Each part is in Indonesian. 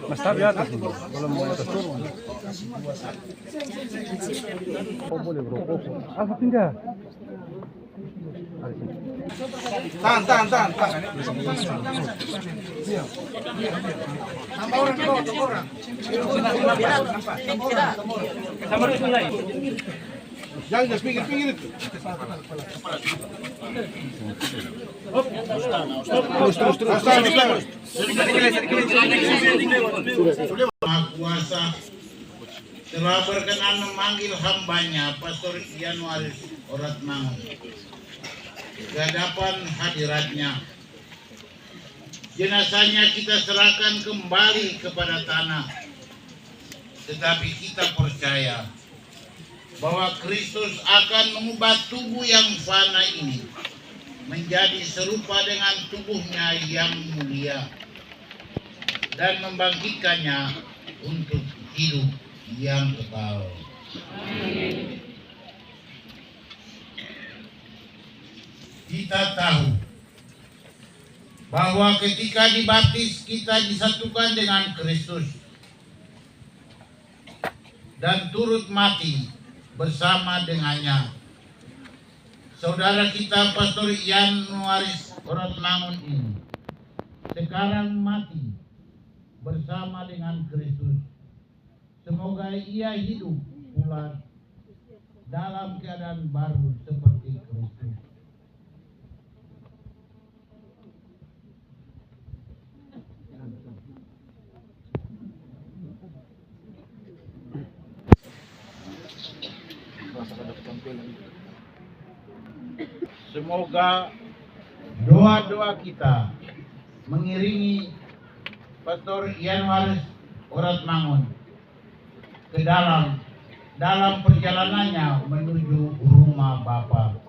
Mas tabi atas dulu. Kalau mau atas turun. Oh boleh bro. Apa pindah? Tahan. Tambah orang. Jangan pinggir itu. Terus. Maha Kuasa telah berkenan memanggil hambanya Pastor Januaris Oratmangun ke hadapan hadiratnya. Jenazahnya kita serahkan kembali kepada tanah, tetapi kita percaya bahwa Kristus akan mengubah tubuh yang fana ini menjadi serupa dengan tubuhnya yang mulia dan membangkitkannya untuk hidup yang kekal. Kita tahu bahwa ketika dibaptis kita disatukan dengan Kristus dan turut mati bersama dengannya. Saudara kita Pastor Januaris Oratmangun ini sekarang mati bersama dengan Kristus. Semoga ia hidup pula dalam keadaan baru seperti Kristus. Semoga doa-doa kita mengiringi Pastor Januaris Oratmangun ke dalam perjalanannya menuju rumah Bapa.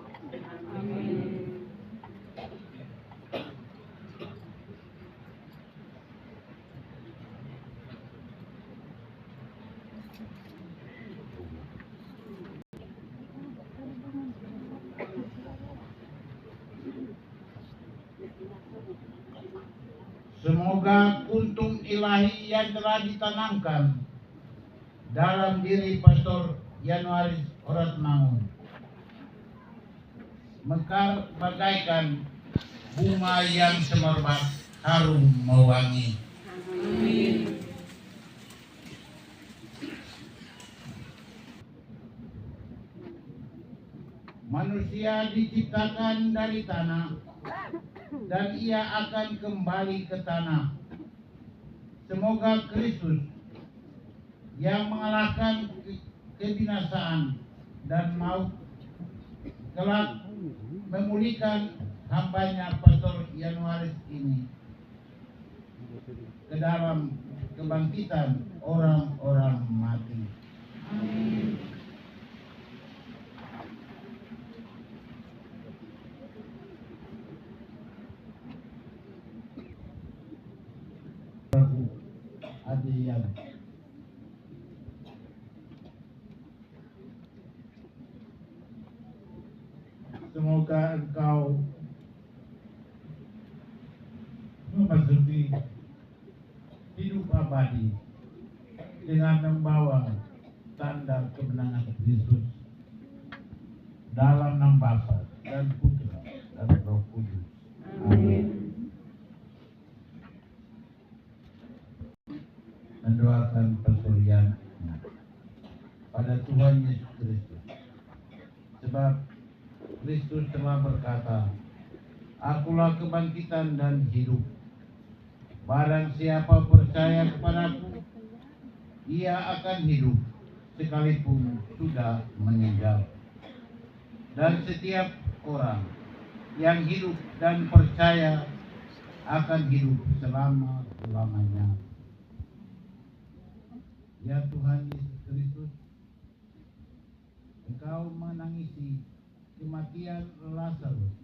Semoga kuntum ilahi yang telah ditanamkan dalam diri Pastor Januaris Oratmangun mekar bagaikan bunga yang semerbak harum mewangi. Amin. Manusia diciptakan dari tanah dan ia akan kembali ke tanah. Semoga Kristus yang mengalahkan kebinasaan dan maut kelak memulihkan hambanya Pastor Januaris ini ke dalam kebangkitan orang-orang mati. Amin. Adian. Semoga engkau memasuki hidup abadi dengan membawa tanda kemenangan Kristus dalam nama Bapa dan Putra dan Roh Kudus. Amin. Mendoakan persurian pada Tuhan Yesus Kristus, sebab Kristus telah berkata, "Akulah kebangkitan dan hidup. Barang siapa percaya kepadaku, ia akan hidup sekalipun sudah meninggal. Dan setiap orang yang hidup dan percaya akan hidup selama-lamanya." Ya Tuhan Yesus Kristus, Engkau menangisi kematian Lazarus.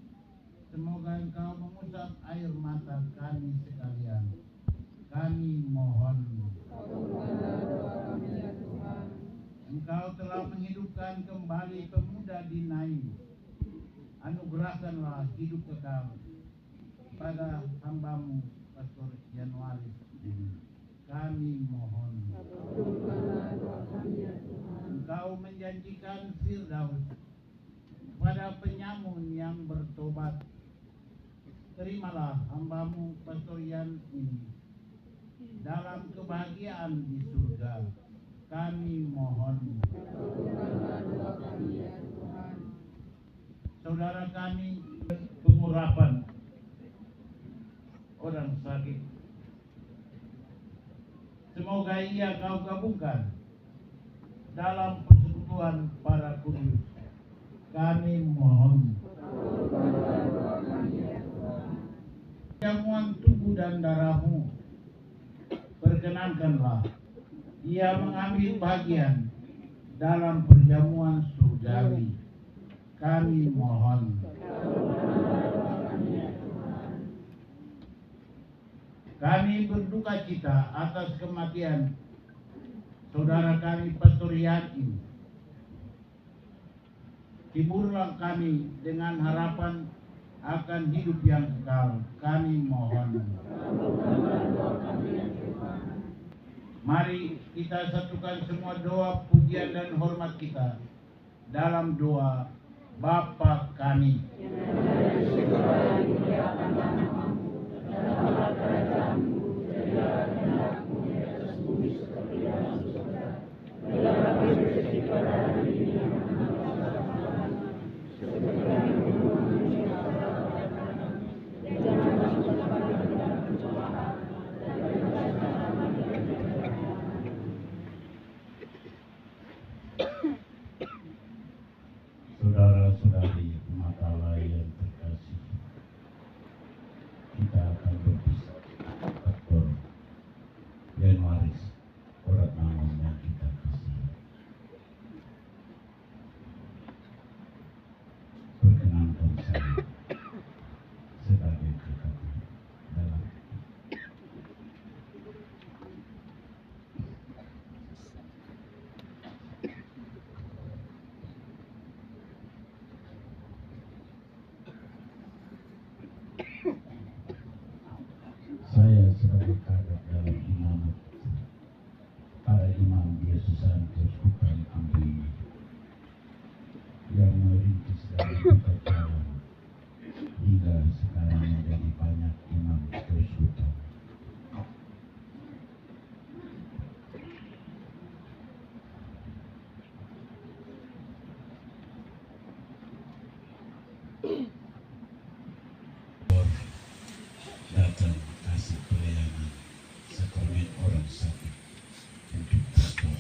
Semoga Engkau mengusap air mata kami sekalian. Kami mohon. Engkau telah menghidupkan kembali pemuda di Nain. Anugerahkanlah hidup kekal pada hamba-Mu Pastor Januari ini. Kami mohon Engkau menjanjikan Firdaus pada penyamun yang bertobat. Terimalah hambamu Pastor Yan ini dalam kebahagiaan di surga. Kami mohon. Saudara kami pengurapan orang sakit, semoga ia kau gabungkan dalam persekutuan para kudus. Kami mohon. Jamuan tubuh dan darahmu, perkenankanlah ia mengambil bagian dalam perjamuan surgawi. Kami mohon. Kami berduka cita atas kematian saudara kami Pastor Yakin. Hiburlah kami dengan harapan akan hidup yang kekal. Kami mohon. Mari kita satukan semua doa, pujian dan hormat kita dalam doa Bapa kami. Saudara-saudari umat Allah yang terkasih, kita akan berpisah. Pastor Januari, orang namun yang kita kasih, perkenankan saya sebagai kakak dalam saya sebagai kakak dalam imamat para imam Yesusan Keuskupan Amri yang merintis dari upacara hingga sekarang menjadi banyak imam Keuskupan. Datang kasih pelayanan sakramen orang sakit untuk pastor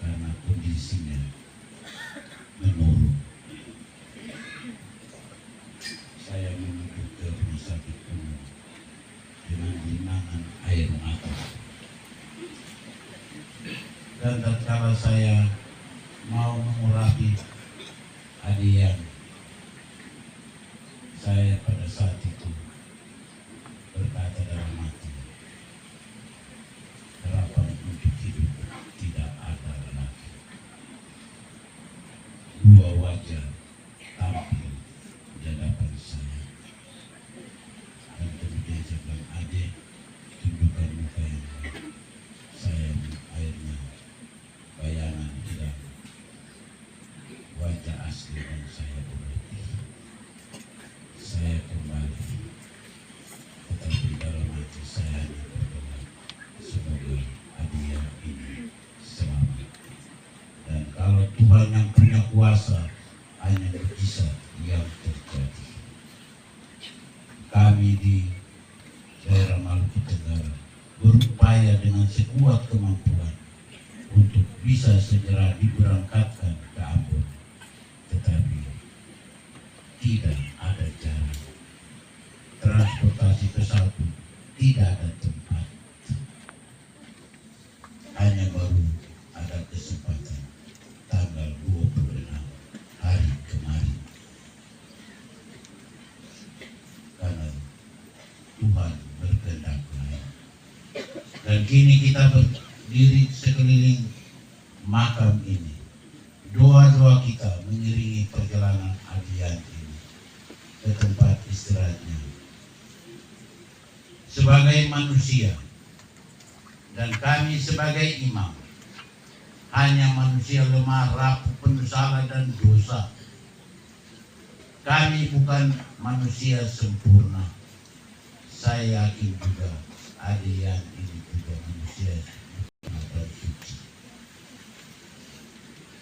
karena kondisinya menurun. Saya menuju ke rumah sakit umum dengan genangan air mata, dan tatkala saya mau mengurapi hadiah, saya pada saat itu berkata dalam hati, harapan untuk hidup tidak ada lagi. Dua wajah tampil di hadapan saya, dan kemudian saya bilang, adik, tunjukkan muka yang saya airnya bayangan tidak wajah asli yang saya berhenti. Saya kembali, tetapi dalam hati saya berdoa, semoga hadiah ini selamat. Dan kalau Tuhan yang punya kuasa, hanya mujizat yang terjadi. Kami di daerah Maluku Tenggara berupaya dengan sekuat kemampuan untuk bisa segera diberangkatkan ke Ambon, tetapi tidak ada jalan. Transportasi pesawat pun tidak ada tempat. Hanya baru ada kesempatan tanggal 26 hari kemarin. Karena Tuhan berkehendak lain. Dan kini kita berdiri sekeliling makam ini. Doa-doa kita mengiringi perjalanan Adian ini ke tempat istirahatnya. sebagai manusia dan kami sebagai imam hanya manusia lemah, rapuh, penuh salah dan dosa. Kami bukan manusia sempurna. Saya yakin juga Adian ini juga manusia dan suci.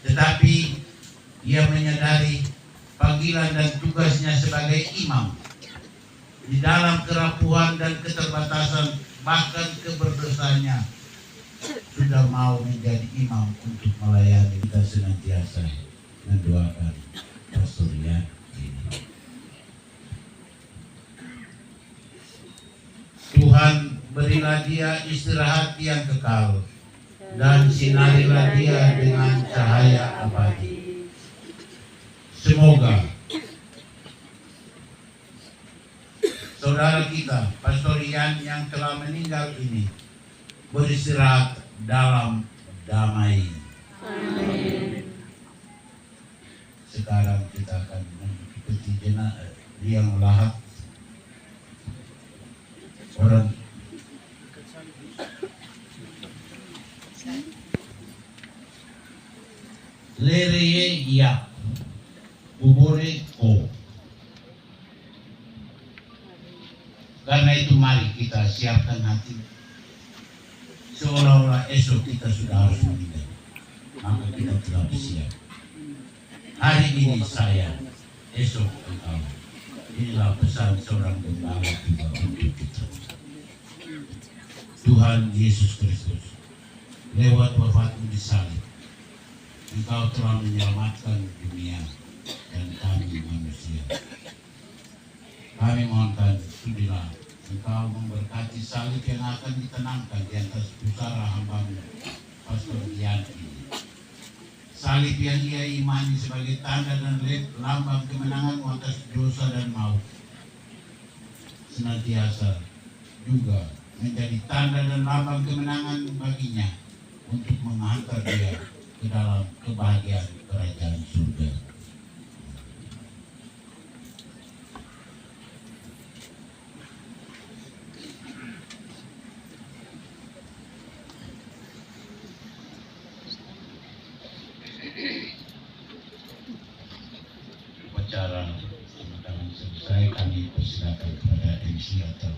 Tetapi ia menyadari panggilan dan tugasnya sebagai imam di dalam kerapuhan dan keterbatasan, bahkan keberdosaannya, sudah mau menjadi imam untuk melayani. Kita senantiasa mendoakan Pastor Yan ini. Tuhan, berilah dia istirahat yang kekal dan sinarilah dia dengan cahaya abadi. Semoga saudara kita, Pastor Yan yang telah meninggal ini, beristirahat dalam damai. Amin. Sekarang kita akan mengikuti jenazah liang lahat orang lereye ya kubore ko. Karena itu mari kita siapkan hati seolah-olah esok kita sudah harus meninggal, maka kita telah bersiap. Hari ini saya, esok engkau. Inilah pesan seorang gembala juga untuk kita. Tuhan Yesus Kristus, lewat wafatmu di salib, engkau telah menyelamatkan dunia dan kami manusia. Kami mohonkan, sudilah engkau memberkati salib yang akan ditenangkan di atas pusara hamba-Mu, Pastor Yan ini. Salib yang ia imani sebagai tanda dan lambang kemenangan atas dosa dan maut, senantiasa juga menjadi tanda dan lambang kemenangan baginya untuk menghantar dia ke dalam kebahagiaan kerajaan surga. Upacara pemakaman selesai, kami persilakan kepada MC atau